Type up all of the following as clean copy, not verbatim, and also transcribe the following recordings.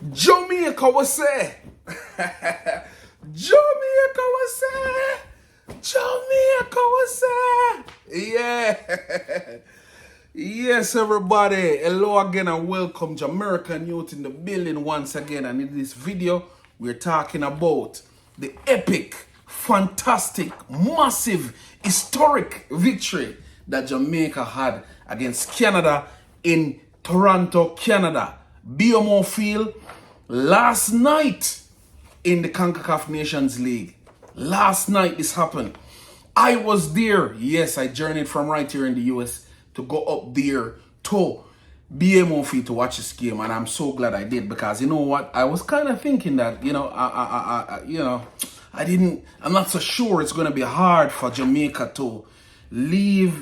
Jamaica was say. Jamaica was say. Jamaica was say. Yeah. Yes, everybody. Hello again and welcome. Jamaican youth in the building once again. And in this video, we're talking about the epic, fantastic, massive, historic victory that Jamaica had against Canada in Toronto, Canada. BMO Field last night in the CONCACAF Nations League. Last night this happened. I was there. Yes, I journeyed from right here in the US to go up there to BMO Field to watch this game, and I'm so glad I did, because you know what? I was kind of thinking that I'm not so sure it's going to be hard for Jamaica to lose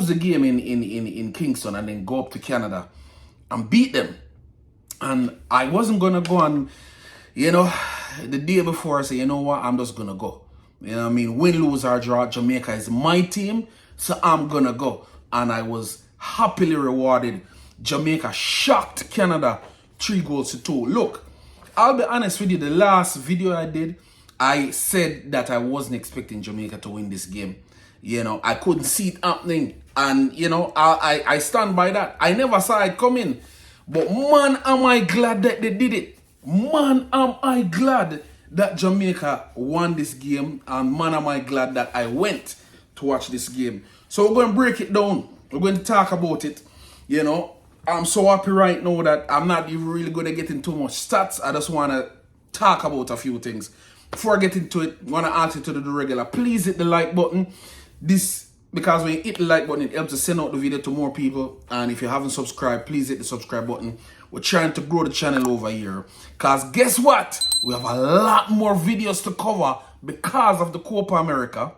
the game in Kingston and then go up to Canada and beat them. And I wasn't going to go on, the day before I say, you know what, I'm just going to go. You know what I mean? Win, lose, or draw, Jamaica is my team, so I'm going to go. And I was happily rewarded. Jamaica shocked Canada 3-2. Look, I'll be honest with you, the last video I did, I said that I wasn't expecting Jamaica to win this game. I couldn't see it happening. And, I stand by that. I never saw it coming. But man, am I glad that they did it. Man, am I glad that Jamaica won this game. And man, am I glad that I went to watch this game. So we're going to break it down. We're going to talk about it. I'm so happy right now that I'm not even really going to get into too much stats. I just want to talk about a few things. Before I get into it, I want to ask you to do the regular. Please hit the like button. Because when you hit the like button, it helps to send out the video to more people. And if you haven't subscribed, please hit the subscribe button. We're trying to grow the channel over here. Because guess what? We have a lot more videos to cover because of the Copa America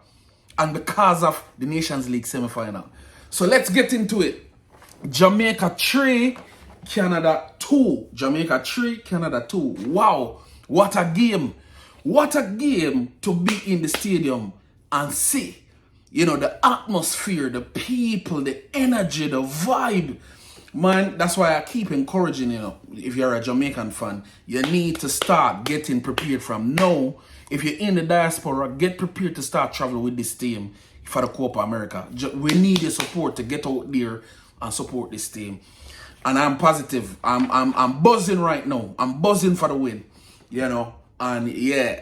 and because of the Nations League semi-final. So let's get into it. Jamaica 3, Canada 2. Jamaica 3, Canada 2. Wow, what a game. What a game to be in the stadium and see. The atmosphere, the people, the energy, the vibe. Man, that's why I keep encouraging, if you're a Jamaican fan, you need to start getting prepared from now. If you're in the diaspora, get prepared to start traveling with this team for the Copa America. We need your support to get out there and support this team. And I'm positive. I'm buzzing right now. I'm buzzing for the win. And yeah.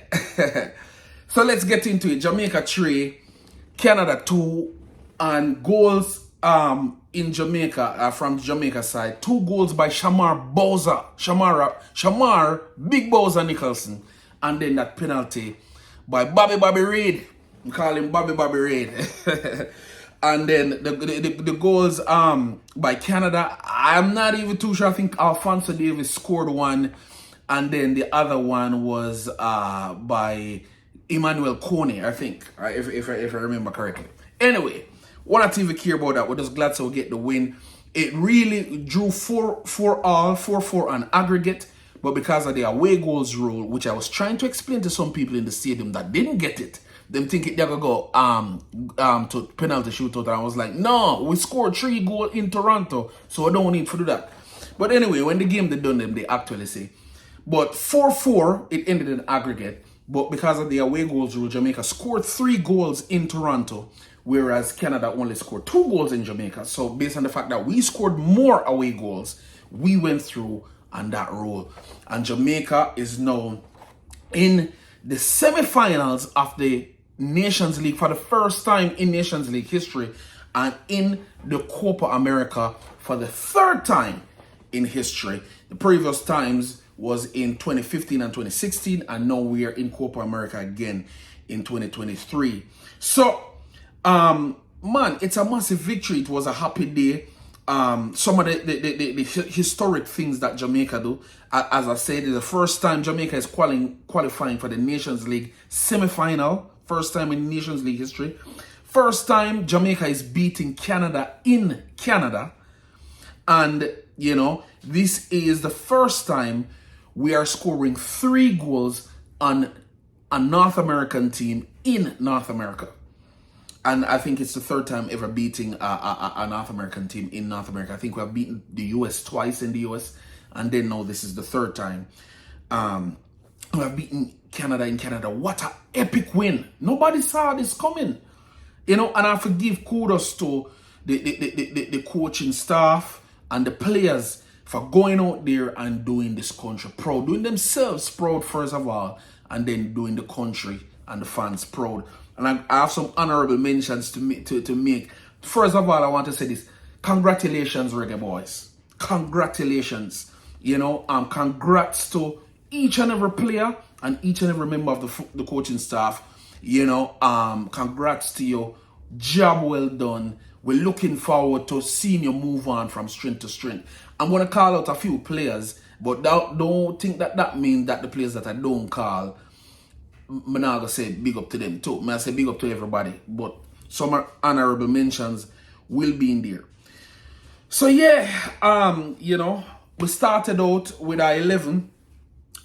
So let's get into it. Jamaica 3, Canada 2, and goals in Jamaica, from Jamaica side. 2 goals by Shamar Big Bowser Nicholson. And then that penalty by Bobby Reid. We call him Bobby Reid. And then the goals by Canada, I'm not even too sure. I think Alphonso Davis scored one. And then the other one was by Emmanuel Kone, I think, if I remember correctly. Anyway, we're not even care about that. We're just glad to get the win. It really drew 4-4 on aggregate. But because of the away goals rule, which I was trying to explain to some people in the stadium that didn't get it, them think they're going to go to penalty shootout. And I was like, no, we scored 3 goals in Toronto, so I don't need to do that. But anyway, when the game they done them, they actually say. But 4-4, it ended in aggregate. But because of the away goals rule, Jamaica scored 3 goals in Toronto, whereas Canada only scored 2 goals in Jamaica. So based on the fact that we scored more away goals, we went through on that rule. And Jamaica is now in the semi-finals of the Nations League for the first time in Nations League history, and in the Copa America for the 3rd time in history. The previous times was in 2015 and 2016, and now we are in Copa America again in 2023. So, man, it's a massive victory. It was a happy day. Some of the historic things that Jamaica do, as I said, it's the first time Jamaica is qualifying for the Nations League semi-final. First time in Nations League history. First time Jamaica is beating Canada in Canada. And, this is the first time we are scoring 3 goals on a North American team in North America. And I think it's the third time ever beating a North American team in North America. I think we have beaten the US twice in the US. and then now this is the third time. We have beaten Canada in Canada. What an epic win. Nobody saw this coming. You know, and I have to give kudos to the coaching staff and the players for going out there and doing this country proud, doing themselves proud first of all, and then doing the country and the fans proud. And I have some honorable mentions to make. First of all, I want to say this. Congratulations, Reggae Boyz. Congratulations. You know, congrats to each and every player and each and every member of the coaching staff. You know, congrats to you. Job well done. We're looking forward to seeing you move on from strength to strength. I'm going to call out a few players, but don't think that means that the players that I don't call, I'm not going to say big up to them too. I say big up to everybody, but some honorable mentions will be in there. So yeah, you know, we started out with our 11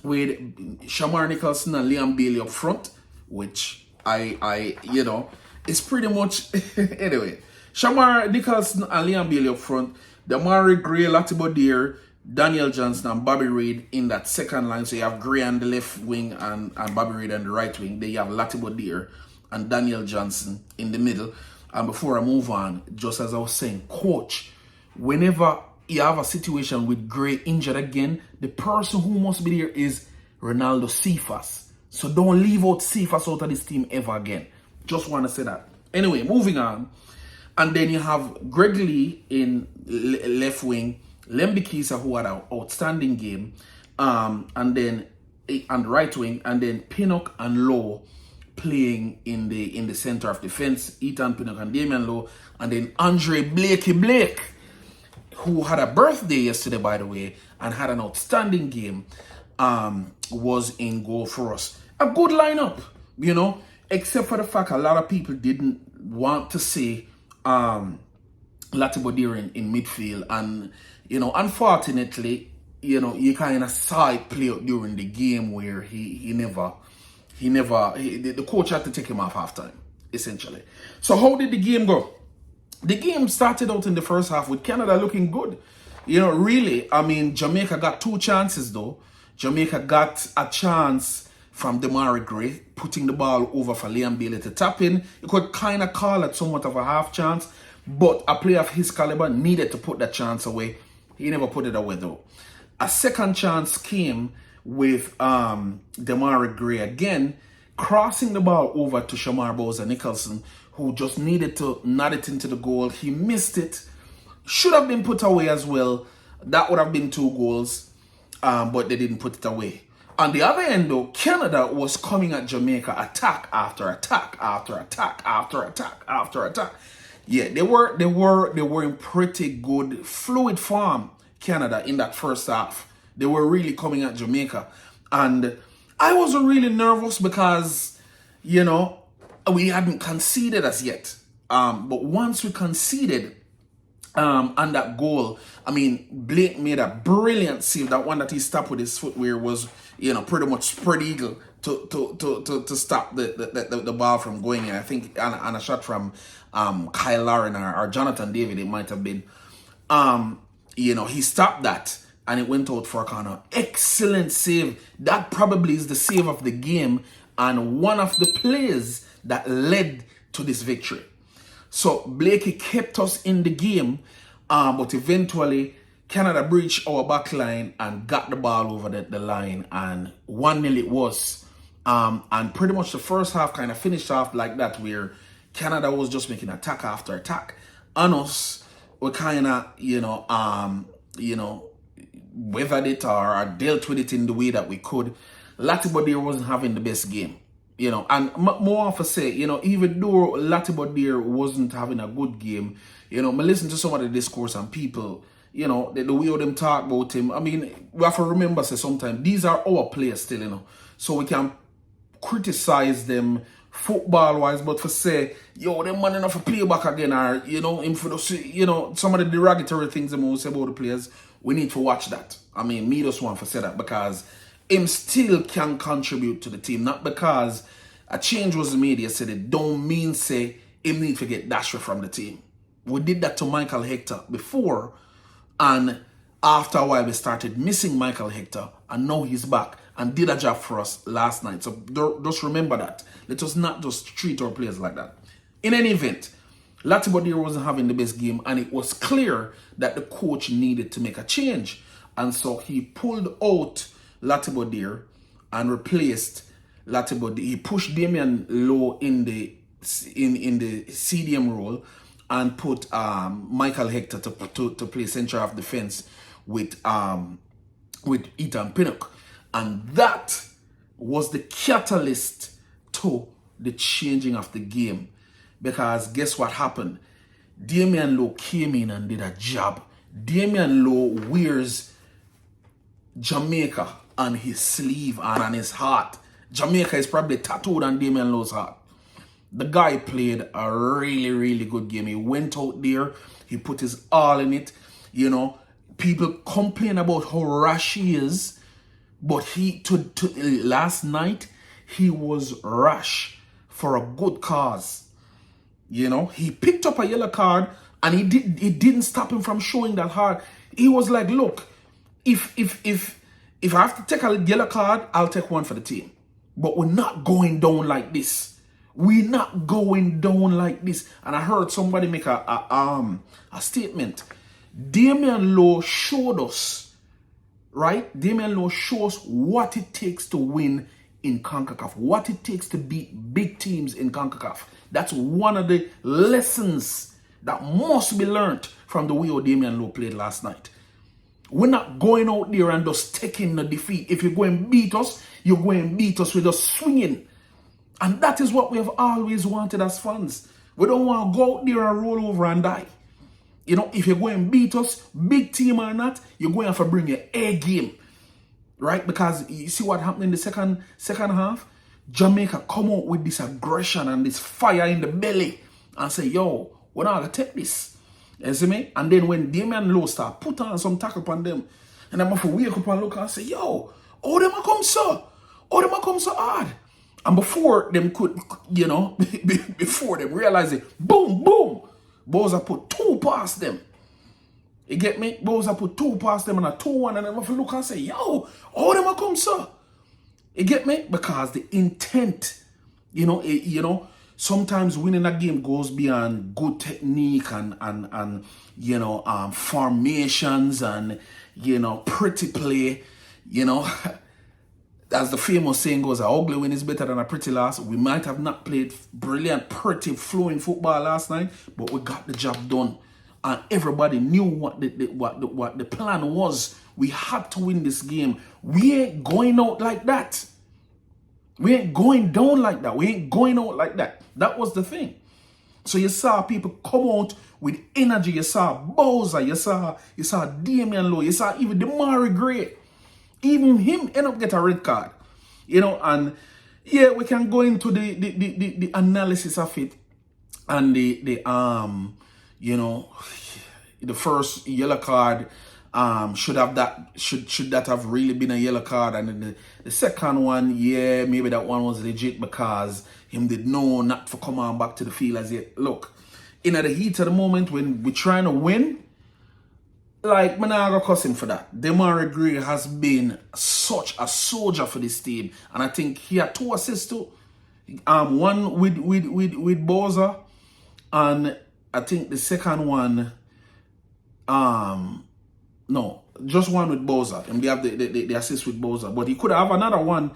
with Shamar Nicholson and Liam Bailey up front, which I you know, it's pretty much anyway. Shamar Nicholson and Liam Bailey up front, Damari Gray, Latibo Deer, Daniel Johnson and Bobby Reid in that second line. So you have Gray on the left wing and Bobby Reid on the right wing. Then you have Latibo Deer and Daniel Johnson in the middle. And before I move on, just as I was saying, coach, whenever you have a situation with Gray injured again, the person who must be there is Ronaldo Cephas. So don't leave out Cephas out of this team ever again. Just want to say that. Anyway, moving on. And then you have Greg Lee in left wing, Lemby Kisa, who had an outstanding game, and then on the right wing, and then Pinnock and Lowe playing in the center of defense, Ethan Pinnock and Damian Lowe, and then Andre Blake, who had a birthday yesterday, by the way, and had an outstanding game, was in goal for us. A good lineup, you know, except for the fact a lot of people didn't want to see Latibo Deer in midfield, and you know, unfortunately, you know, you kind of saw it play out during the game where the coach had to take him off halftime, essentially. So how did the game go? The game started out in the first half with Canada looking good. You know, really, I mean, Jamaica got 2 chances though. Jamaica got a chance from Damari Gray, putting the ball over for Liam Bailey to tap in. You could kind of call it somewhat of a half chance, but a player of his caliber needed to put that chance away. He never put it away though. A second chance came with Damari Gray again, crossing the ball over to Shamar Bowser Nicholson, who just needed to nod it into the goal. He missed it. Should have been put away as well. That would have been 2 goals, but they didn't put it away. On the other end though, Canada was coming at Jamaica attack after attack after attack after attack after attack. Yeah, they were in pretty good fluid form, Canada, in that first half. They were really coming at Jamaica. And I wasn't really nervous because, you know, we hadn't conceded as yet. But once we conceded on that goal, I mean, Blake made a brilliant save. That one that he stopped with his footwear was, you know, pretty much spread eagle to stop the ball from going in. I think on a shot from Kyle Lauren or Jonathan David, it might have been. You know, he stopped that and it went out for a corner. Excellent save. That probably is the save of the game and one of the plays that led to this victory. So Blakey kept us in the game, but eventually Canada breached our back line and got the ball over the line, and 1-0 it was. And pretty much the first half kind of finished off like that, where Canada was just making attack after attack. And us, we kind of, weathered it or dealt with it in the way that we could. Latibo Deer wasn't having the best game. You know, and more often say, you know, even though Latibo Deer wasn't having a good game, you know, I listen to some of the discourse and people, you know, the way them talk about him. I mean, we have to remember, say, sometimes these are our players still, you know, so we can criticize them football-wise, but for say, yo, them man enough to play back again, or, you know, some of the derogatory things them will say about the players, we need to watch that. I mean, me just want to say that because him still can contribute to the team, not because a change was made yesterday. Don't mean say him need to get Dasher from the team. We did that to Michael Hector before, and After a while, we started missing Michael Hector, and now he's back and did a job for us last night. So just remember that. Let us not just treat our players like that. In any event, Latibodir wasn't having the best game, and it was clear that the coach needed to make a change. And so he pulled out Latibodir and replaced Latibodir. He pushed Damian Lowe in the CDM role and put Michael Hector to play center of defense with Ethan Pinnock. And that was the catalyst to the changing of the game. Because guess what happened? Damian Lowe came in and did a job. Damian Lowe wears Jamaica on his sleeve and on his heart. Jamaica is probably tattooed on Damian Lowe's heart. The guy played a really, really good game. He went out there. He put his all in it. You know, people complain about how rash he is. But last night, he was rash for a good cause. You know, he picked up a yellow card and it didn't stop him from showing that hard. He was like, look, if I have to take a yellow card, I'll take one for the team. But we're not going down like this. We're not going down like this. And I heard somebody make a statement. Damian Lowe showed us, right? Damian Lowe shows what it takes to win in CONCACAF, what it takes to beat big teams in CONCACAF. That's one of the lessons that must be learned from the way Damian Lowe played last night. We're not going out there and just taking the defeat. If you're going to beat us, you're going to beat us with us swinging. And that is what we have always wanted as fans. We don't want to go out there and roll over and die. You know, if you're going to beat us, big team or not, you're going to have to bring your A game. Right? Because you see what happened in the second half? Jamaica come out with this aggression and this fire in the belly and say, yo, we're not going to take this. You see me? And then when Damian Lowe start put on some tackle upon them, and I'm going to wake up and look and say, yo, how them a come so? How them a come so hard? And before them could, you know, before them realize it, boom, boom, Bowser put two past them. You get me? Bowser put two past them and a 2-1, and I'm going to look and say, yo, how them a come so? You get me? Because the intent, you know, sometimes winning a game goes beyond good technique and formations and, you know, pretty play. You know, as the famous saying goes, an ugly win is better than a pretty loss. We might have not played brilliant, pretty, flowing football last night, but we got the job done. And everybody knew what the plan was. We had to win this game. We ain't going out like that. We ain't going down like that. We ain't going out like that. That was the thing. So you saw people come out with energy. You saw Bowser. You saw Damian Lowe. You saw even Damari Gray. Even him end up get a red card. You know, and yeah, we can go into the analysis of it and you know, the first yellow card should that have really been a yellow card, and then the second one, yeah, maybe that one was legit because him did know not to come on back to the field as yet. Look, in the heat of the moment when we're trying to win, like, I'm not gonna cuss him for that. Damari Gray has been such a soldier for this team, and I think he had 2 assists too. One with Bowser, and I think the second one, no, just one with Bowser. And they have the assist with Bowser. But he could have another one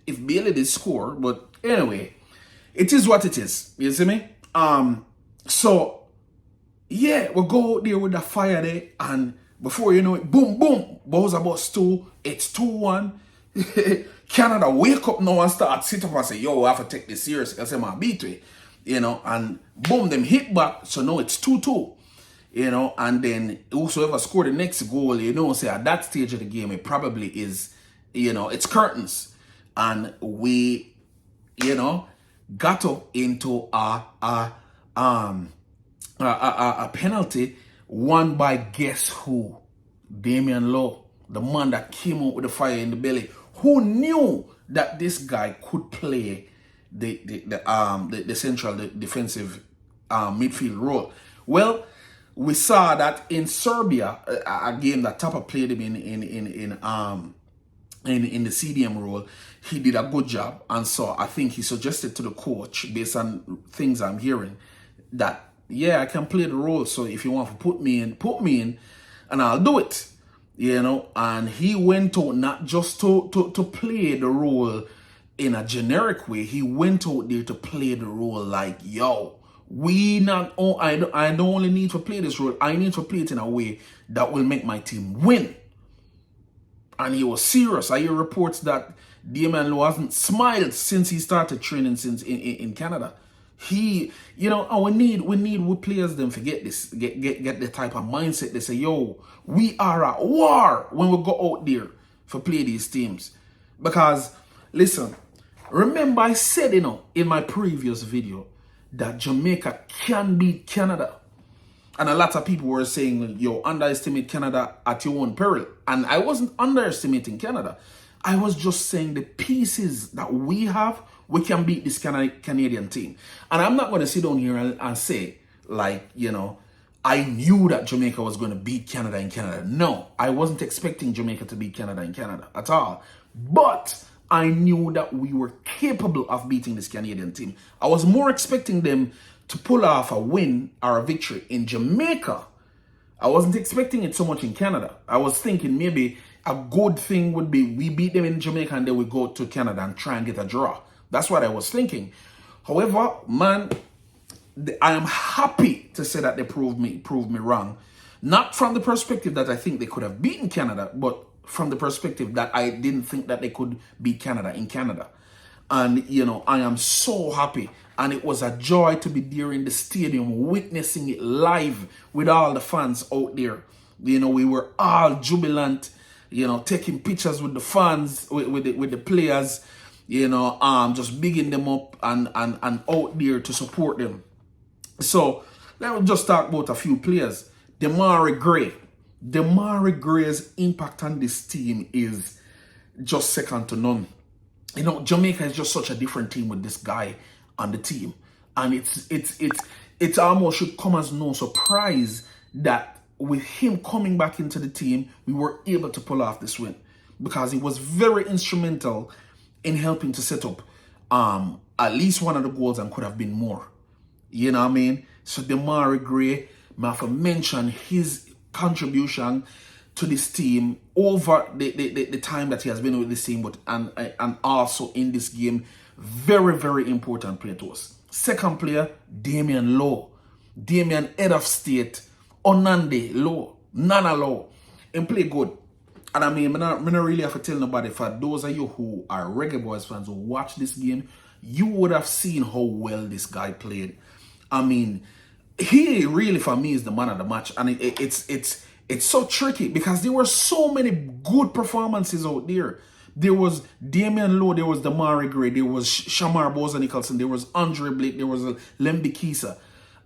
if Bailey did score. But anyway, it is what it is. You see me? So, yeah, we'll go out there with the fire there. And before you know it, boom, boom. Bowser busts 2. It's 2-1. Canada wake up now and start sit up and say, yo, I have to take this seriously. I say, man, beat it. You know, and boom, them hit back. So now it's 2-2. You know, and then whosoever scored the next goal, you know, say at that stage of the game, it probably is, you know, it's curtains. And we, you know, got up into a penalty won by guess who? Damian Lowe, the man that came out with the fire in the belly. Who knew that this guy could play the central defensive midfield role? Well, We saw that in Serbia, a game that Tapa played him in the CDM role. He did a good job, and so I think he suggested to the coach, based on things I'm hearing, that yeah, I can play the role. So if you want to put me in, and I'll do it. You know, and he went out not just to play the role in a generic way. He went out there to play the role like, yo, I don't only need to play this role, I need to play it in a way that will make my team win. And he was serious. I hear reports that Damian Lowe hasn't smiled since he started training since in Canada. He, you know, we need players them to get this, get the type of mindset. They say, yo, we are at war when we go out there for play these teams. Because, listen, remember I said, you know, in my previous video that Jamaica can beat Canada. And a lot of people were saying, yo, underestimate Canada at your own peril. And I wasn't underestimating Canada. I was just saying the pieces that we have, we can beat this Canadian team. And I'm not going to sit down here and say, like, you know, I knew that Jamaica was going to beat Canada in Canada. No, I wasn't expecting Jamaica to beat Canada in Canada at all. But I knew that we were capable of beating this Canadian team. I was more expecting them to pull off a win or a victory in Jamaica. I wasn't expecting it so much in Canada. I was thinking maybe a good thing would be we beat them in Jamaica and then we go to Canada and try and get a draw. That's what I was thinking. However, man, I am happy to say that they proved me wrong. Not from the perspective that I think they could have beaten Canada, but from the perspective that I didn't think that they could beat Canada in Canada. And, you know, I am so happy. And it was a joy to be there in the stadium, witnessing it live with all the fans out there. You know, we were all jubilant, you know, taking pictures with the fans, with the players, you know, just bigging them up and out there to support them. So, let me just talk about a few players. Demarai Gray. Demarai Gray's impact on this team is just second to none. You know, Jamaica is just such a different team with this guy on the team. And it's almost should come as no surprise that with him coming back into the team, we were able to pull off this win. Because he was very instrumental in helping to set up at least one of the goals and could have been more. You know what I mean? So Demarai Gray, I have to mention his contribution to this team over the time that he has been with this team, but and also in this game. Very, very important player to us. Second player, Damian Lowe. Damian, head of state, Onande Lowe, Nana Lowe. And play good. And I mean, I don't really have to tell nobody, for those of you who are Reggae Boyz fans who watch this game, you would have seen how well this guy played. I mean, he really, for me, is the man of the match. And it's so tricky because there were so many good performances out there. There was Damian Lowe, there was Demarai Gray, there was Shamar Boza-Nicholson, there was Andre Blake, there was Lembi Kisa.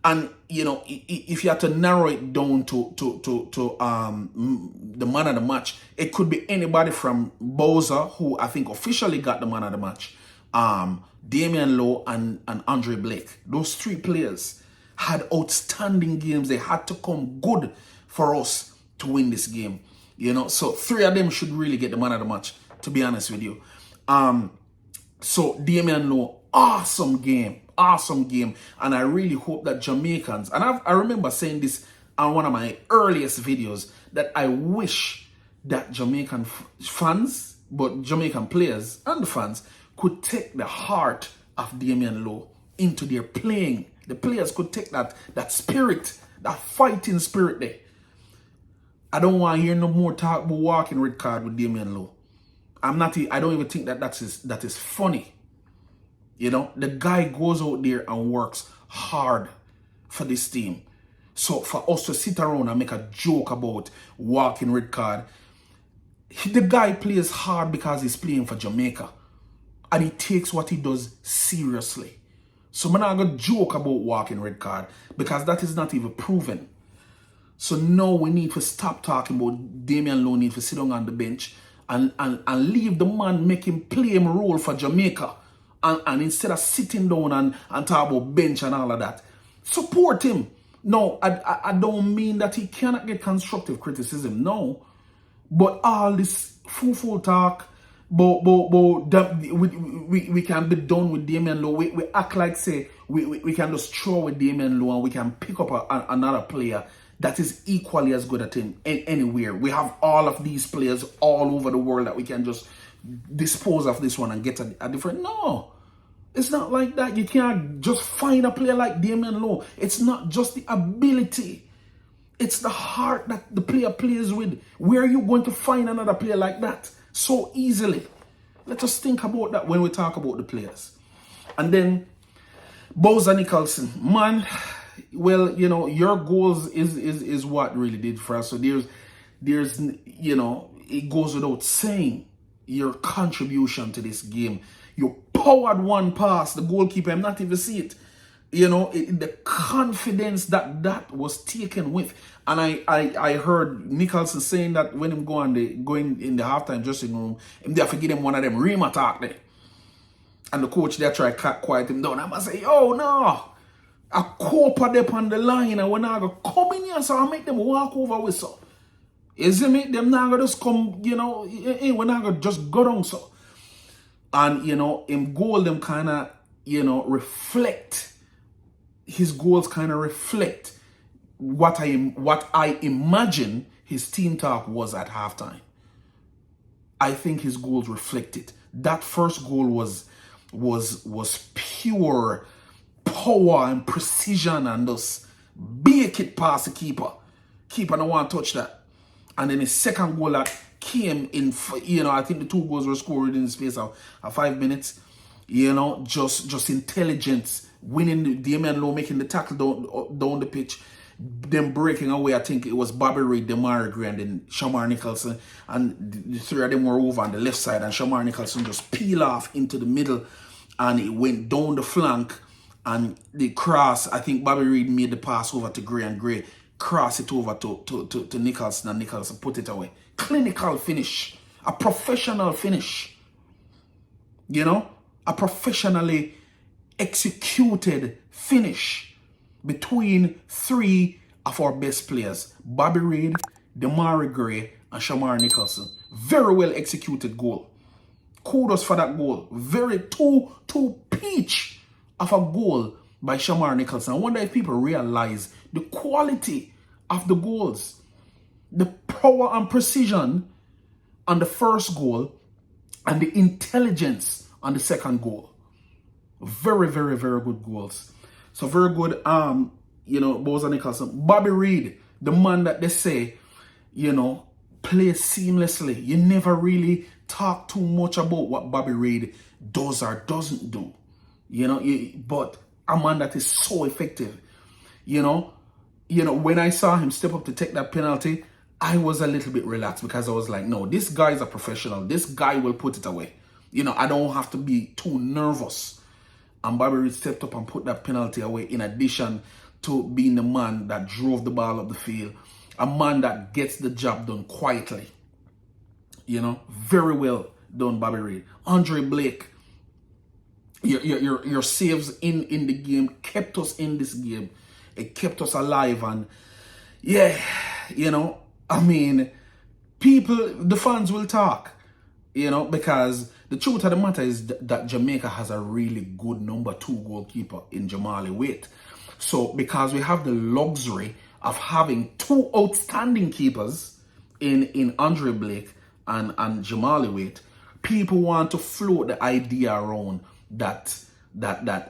And, you know, if you had to narrow it down to the man of the match, it could be anybody from Boza, who I think officially got the man of the match, Damian Lowe and Andre Blake. Those three players had outstanding games. They had to come good for us to win this game. You know, so three of them should really get the man of the match, to be honest with you. So Damian Lowe, awesome game. And I really hope that Jamaicans, and I remember saying this on one of my earliest videos, that I wish that Jamaican fans, but Jamaican players and the fans, could take the heart of Damian Lowe into their playing. The players could take that spirit, that fighting spirit there. I don't want to hear no more talk about walking red card with Damian Lowe. I don't even think that is funny. You know, the guy goes out there and works hard for this team. So for us to sit around and make a joke about walking red card, the guy plays hard because he's playing for Jamaica. And he takes what he does seriously. So I'm not going to joke about walking red card because that is not even proven. So now we need to stop talking about Damian Lowe need to sit down on the bench and leave the man make him play him role for Jamaica. And instead of sitting down and talk about bench and all of that, support him. No, I don't mean that he cannot get constructive criticism. No, but all this full talk, but we can be done with Damian Lowe. We act like say we can just throw with Damian Lowe and we can pick up another player that is equally as good at him anywhere. We have all of these players all over the world that we can just dispose of this one and get a different. No, it's not like that. You can't just find a player like Damian Lowe. It's not just the ability. It's the heart that the player plays with. Where are you going to find another player like that so easily? Let us think about that when we talk about the players. And then, Bowser Nicholson. Man, well, you know, your goals is what really did for us. So there's, you know, it goes without saying your contribution to this game. You powered one pass, the goalkeeper, I'm not even see it. You know, the confidence that was taken with. And I heard Nicholson saying that when him going in the halftime dressing room, him there forget him one of them ream attack there. And the coach there try to quiet him down. I must say, oh no, a Copa there on the line and when I go come in here, so I make them walk over with so. You see me? Them now just come, you know, when I go just go down so. And you know, him goal them kinda, you know, reflect. His goals kind of reflect what I imagine his team talk was at halftime. I think his goals reflect it. That first goal was pure power and precision and just bake it past the keeper. Keeper don't want to touch that. And then his second goal that came in, you know, I think the two goals were scored in the space of 5 minutes. You know, just intelligence, winning Damian Lowe, making the tackle down the pitch, them breaking away. I think it was Bobby Reid, Demari Gray, and then Shamar Nicholson, and the three of them were over on the left side, and Shamar Nicholson just peel off into the middle, and it went down the flank, and the cross. I think Bobby Reid made the pass over to Gray, and Gray crossed it over to Nicholson, and Nicholson put it away. Clinical finish, a professional finish. You know. A professionally executed finish between three of our best players, Bobby Reid, Demari Gray, and Shamar Nicholson. Very well executed goal. Kudos for that goal. Very two peach of a goal by Shamar Nicholson. I wonder if people realize the quality of the goals, the power and precision on the first goal, and the intelligence on the second goal. Very, very, very good goals. So very good, you know, Bowser Nicholson. Bobby Reid, the man that they say, you know, plays seamlessly. You never really talk too much about what Bobby Reid does or doesn't do. You know, but a man that is so effective. You know, when I saw him step up to take that penalty, I was a little bit relaxed because I was like, no, this guy is a professional. This guy will put it away. You know, I don't have to be too nervous. And Bobby Reid stepped up and put that penalty away in addition to being the man that drove the ball up the field. A man that gets the job done quietly. You know, very well done, Bobby Reid. Andre Blake, your saves in the game kept us in this game. It kept us alive. And yeah, you know, I mean, the fans will talk. You know, because the truth of the matter is that Jamaica has a really good number 2 goalkeeper in Jamali Waite. So because we have the luxury of having 2 outstanding keepers in Andre Blake and Jamali Waite, people want to float the idea around that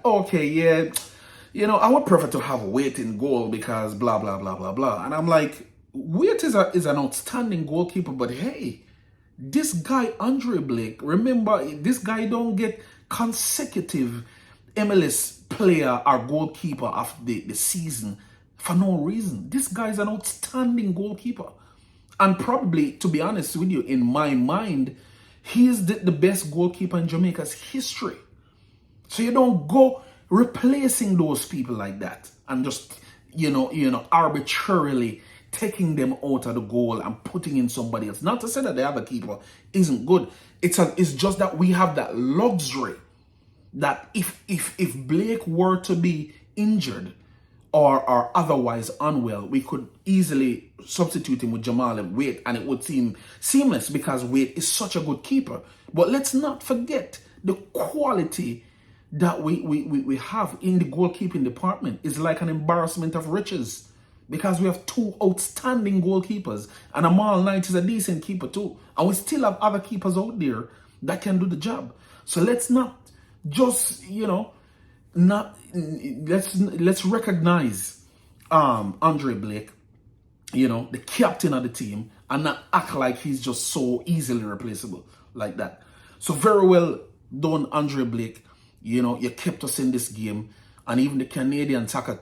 okay, yeah, you know, I would prefer to have Waite in goal because blah blah blah blah blah. And I'm like, Waite is an outstanding goalkeeper, but hey, this guy, Andre Blake, remember, this guy don't get consecutive MLS player or goalkeeper of the season for no reason. This guy's an outstanding goalkeeper. And probably, to be honest with you, in my mind, he is the best goalkeeper in Jamaica's history. So you don't go replacing those people like that and just, you know, arbitrarily taking them out of the goal and putting in somebody else. Not to say that the other keeper isn't good. It's just that we have that luxury that if Blake were to be injured or are otherwise unwell, we could easily substitute him with Jamal and Wade, and it would seem seamless because Wade is such a good keeper. But let's not forget the quality that we have in the goalkeeping department is like an embarrassment of riches because we have two outstanding goalkeepers, and Amal Knight is a decent keeper too, and we still have other keepers out there that can do the job. So let's not just, let's recognize Andre Blake, the captain of the team, and not act like he's just so easily replaceable like that. So very well done, Andre Blake. You kept us in this game, and even the Canadian soccer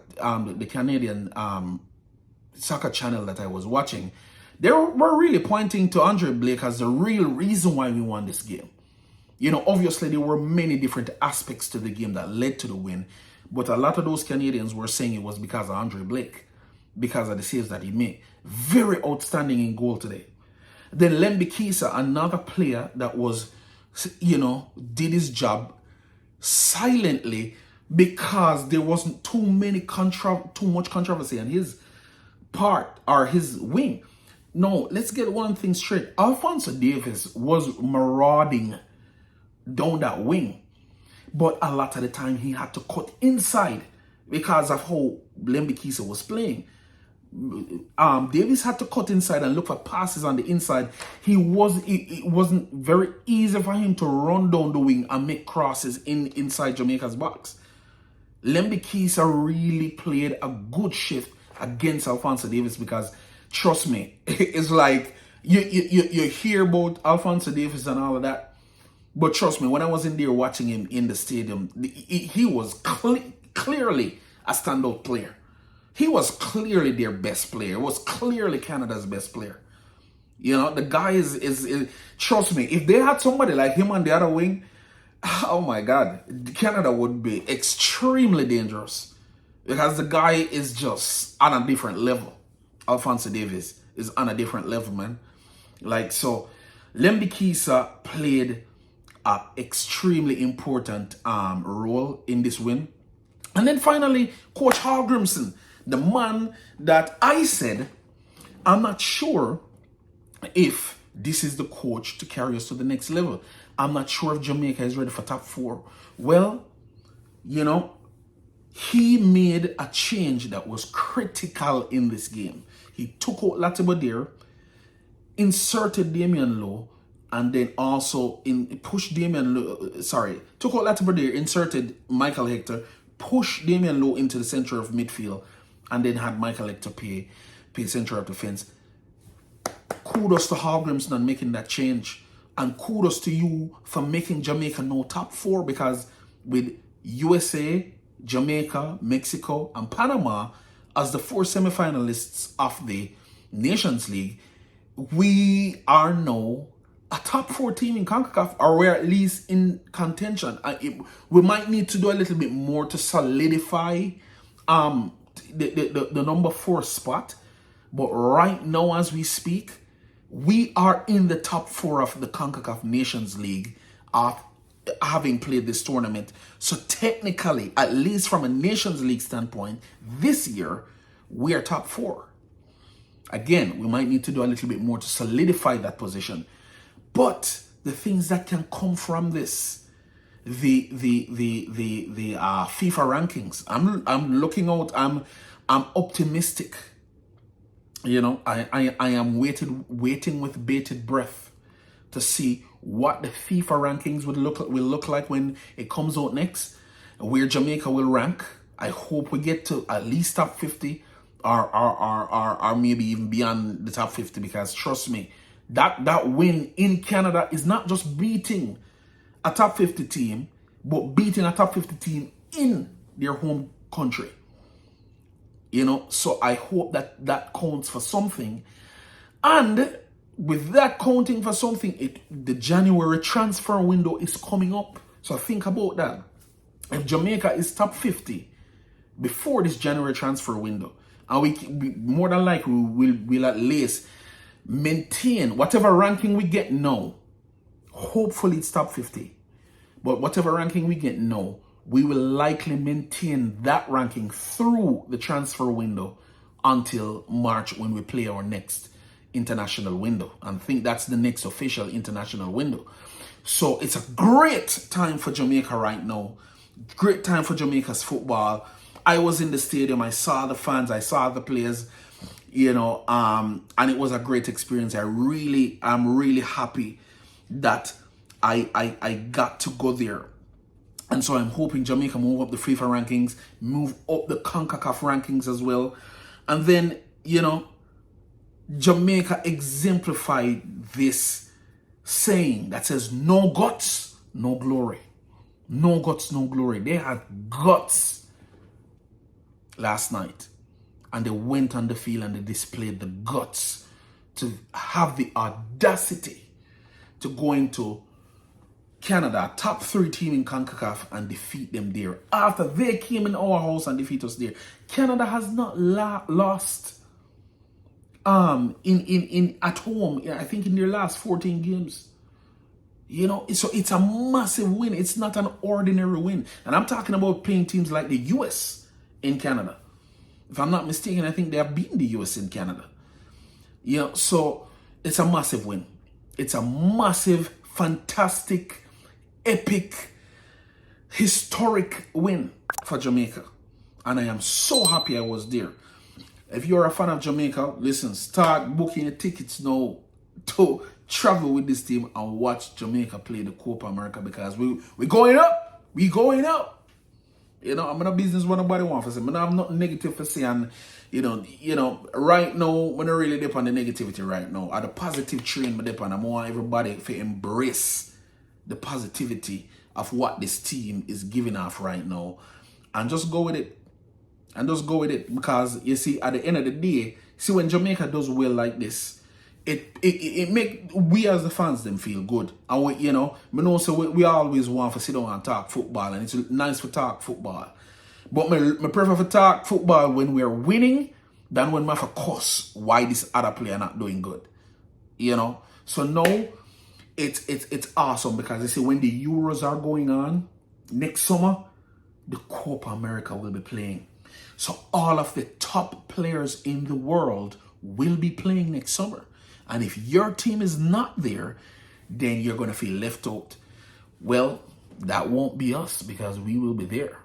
soccer channel that I was watching, they were really pointing to Andre Blake as the real reason why we won this game. Obviously there were many different aspects to the game that led to the win, but a lot of those Canadians were saying it was because of Andre Blake, because of the saves that he made. Very outstanding in goal today. Then Lembi Kisa, another player that was, did his job silently because there wasn't too much controversy on his part or his wing. No, let's get one thing straight. Alphonso Davies was marauding down that wing, but a lot of the time he had to cut inside because of how Lembi Kisa was playing. Davies had to cut inside and look for passes on the inside. It wasn't very easy for him to run down the wing and make crosses inside Jamaica's box. Lembi Kisa really played a good shift against Alphonso Davies because, trust me, it's like you hear about Alphonso Davies and all of that, but trust me, when I was in there watching him in the stadium, he was clearly a standout player. He was clearly their best player. Was clearly Canada's best player. The guy is trust me, if they had somebody like him on the other wing, oh my God, Canada would be extremely dangerous because the guy is just on a different level. Alphonso Davies is on a different level, man. So Lembi Kisa played an extremely important role in this win. And then finally, Coach Hallgrimson, the man that I said, I'm not sure if this is the coach to carry us to the next level. I'm not sure if Jamaica is ready for top 4. Well, he made a change that was critical in this game. He took out Latibeaudiere, inserted Damian Lowe, and then also took out Latibeaudiere, inserted Michael Hector, pushed Damian Lowe into the center of midfield, and then had Michael Hector play center of defense. Kudos to Hallgrimson on making that change. And kudos to you for making Jamaica no top 4, because with USA, Jamaica, Mexico, and Panama as the 4 semifinalists of the Nations League, we are now a top 4 team in CONCACAF, or we're at least in contention. We might need to do a little bit more to solidify the number 4 spot, but right now as we speak, we are in the top 4 of the CONCACAF Nations League of having played this tournament. So technically, at least from a Nations League standpoint, this year, we are top 4. Again, we might need to do a little bit more to solidify that position. But the things that can come from this, the FIFA rankings, I'm looking out, I'm optimistic. I am waiting with bated breath to see what the FIFA rankings will look like when it comes out next, where Jamaica will rank. I hope we get to at least top 50 or maybe even beyond the top 50, because trust me, that win in Canada is not just beating a top 50 team, but beating a top 50 team in their home country. So I hope that counts for something. And with that counting for something, the January transfer window is coming up. So think about that. If Jamaica is top 50 before this January transfer window, and we more than likely we'll at least maintain whatever ranking we get now. Hopefully it's top 50. But whatever ranking we get now, we will likely maintain that ranking through the transfer window until March when we play our next international window. And I think that's the next official international window. So it's a great time for Jamaica right now. Great time for Jamaica's football. I was in the stadium. I saw the fans. I saw the players, and it was a great experience. I'm really happy that I got to go there. And so I'm hoping Jamaica move up the FIFA rankings, move up the CONCACAF rankings as well. And then, Jamaica exemplified this saying that says, no guts, no glory. No guts, no glory. They had guts last night. And they went on the field and they displayed the guts to have the audacity to go into Canada, top 3 team in CONCACAF, and defeat them there. After they came in our house and defeat us there. Canada has not lost in at home, I think, in their last 14 games. So it's a massive win. It's not an ordinary win. And I'm talking about playing teams like the US in Canada. If I'm not mistaken, I think they have beaten the US in Canada. So it's a massive win. It's a massive, fantastic, epic, historic win for Jamaica. And I am so happy I was there. If you're a fan of Jamaica, listen, start booking your tickets now to travel with this team and watch Jamaica play the Copa America, because we're going up. We're going up. I'm not a business what nobody wants to say. I have nothing negative to say. And, right now, when I really dip on the negativity right now, at the positive train, I want everybody to embrace the positivity of what this team is giving off right now. And just go with it. Because, you see, at the end of the day, when Jamaica does well like this, it make we as the fans them feel good. And we always want to sit down and talk football, and it's nice to talk football. But I prefer to talk football when we're winning than when I have to cuss why this other player not doing good. So now it's awesome, because you see, when the Euros are going on next summer, the Copa America will be playing. So all of the top players in the world will be playing next summer. And if your team is not there, then you're going to feel left out. Well, that won't be us, because we will be there,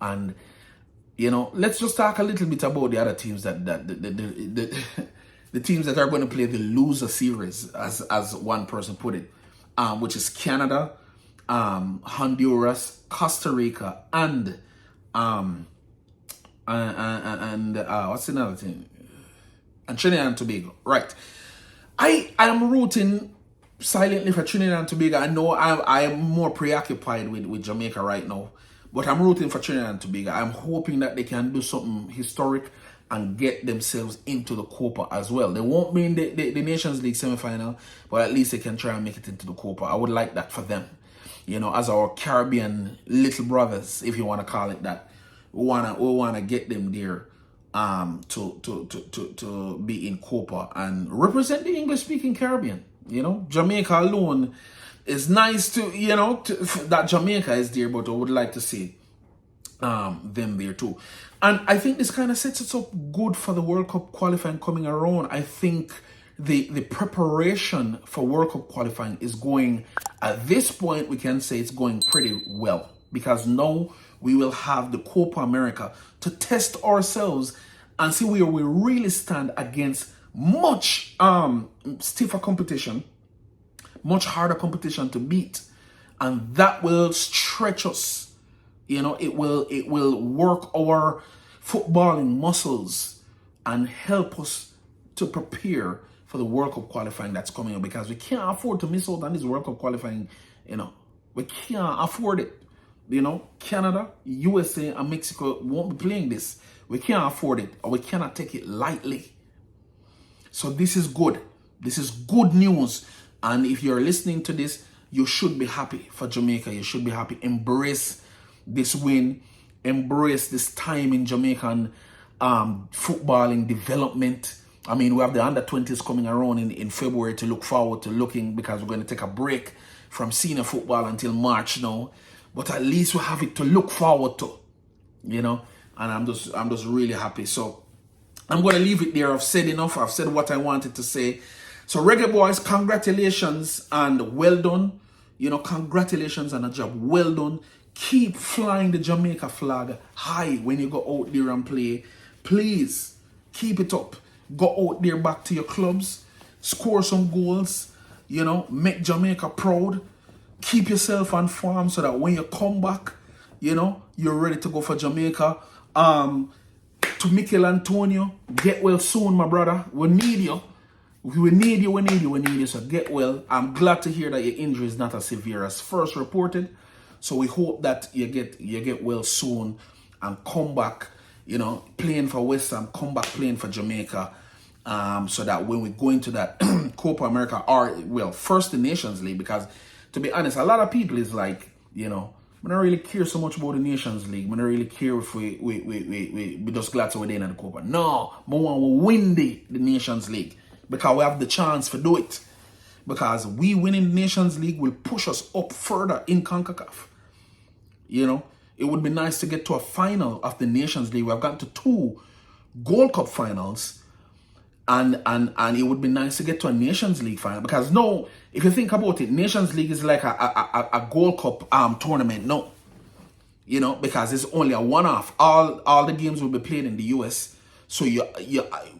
And, let's just talk a little bit about the other teams that the teams that are going to play the loser series, as one person put it, which is Canada, Honduras, Costa Rica, and what's another thing? And Trinidad and Tobago. Right. I am rooting silently for Trinidad and Tobago. I know I am more preoccupied with Jamaica right now, but I'm rooting for Trinidad and Tobago. I'm hoping that they can do something historic and get themselves into the Copa as well. They won't be in the Nations League semi-final, but at least they can try and make it into the Copa. I would like that for them. As our Caribbean little brothers, if you want to call it that. We wanna get them there to be in Copa and represent the English-speaking Caribbean. Jamaica alone is nice to that Jamaica is there, but I would like to see them there too. And I think this kind of sets us up good for the World Cup qualifying coming around. I think the preparation for World Cup qualifying is going, at this point, we can say it's going pretty well, because now we will have the Copa America to test ourselves and see where we really stand against much stiffer competition, much harder competition to beat. And that will stretch us. It will work our footballing muscles and help us to prepare for the World Cup qualifying that's coming up, because we can't afford to miss out on this World Cup qualifying. We can't afford it. Canada, USA, and Mexico won't be playing this. We can't afford it, or we cannot take it lightly. So this is good. This is good news. And if you're listening to this, you should be happy for Jamaica. You should be happy. Embrace this win. Embrace this time in Jamaican footballing development. I mean, we have the under-20s coming around in February to look forward to, because we're going to take a break from senior football until March now. but at least we have it to look forward to, you know. And I'm just really happy. So I'm going to leave it there. I've said enough. I've said what I wanted to say. So Reggae Boyz, congratulations and well done. You know, congratulations on a job well done. Keep flying the Jamaica flag high when you go out there and play. Please keep it up. Go out there back to your clubs, score some goals, you know, make Jamaica proud. Keep yourself on form so that when you come back, you know, you're ready to go for Jamaica. To Mikel Antonio, get well soon, my brother. We need you. We need you. So get well. I'm glad to hear that your injury is not as severe as first reported. So we hope that you get well soon and come back, you know, playing for West Ham, come back playing for Jamaica. So that when we go into that Copa America, or well, first the Nations League, because to be honest, a lot of people is like, you know, I don't really care so much about the Nations League. I don't really care if we just glad to we're in the Copa. No, I want to win the Nations League because we have the chance to do it. Because we winning the Nations League will push us up further in CONCACAF. You know, it would be nice to get to a final of the Nations League. We have gotten to 2 Gold Cup finals, and it would be nice to get to a Nations League final. Because no, if you think about it, Nations League is like a Gold Cup tournament. No, you know, because it's only a one-off. All the games will be played in the US. So you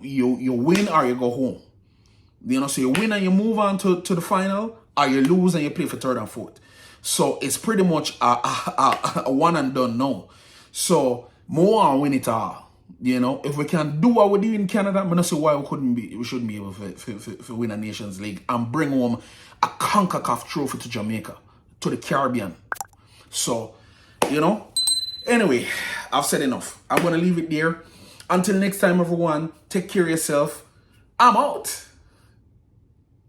win or you go home. You know, so you win and you move on to the final, or you lose and you play for third and fourth. So it's pretty much a one and done now. So more and win it all. You know, if we can do what we do in Canada, I'm not see why we shouldn't be able to win a Nations League and bring home a CONCACAF trophy to Jamaica, to the Caribbean. So, you know, anyway, I've said enough. I'm going to leave it there. Until next time, everyone, take care of yourself. I'm out.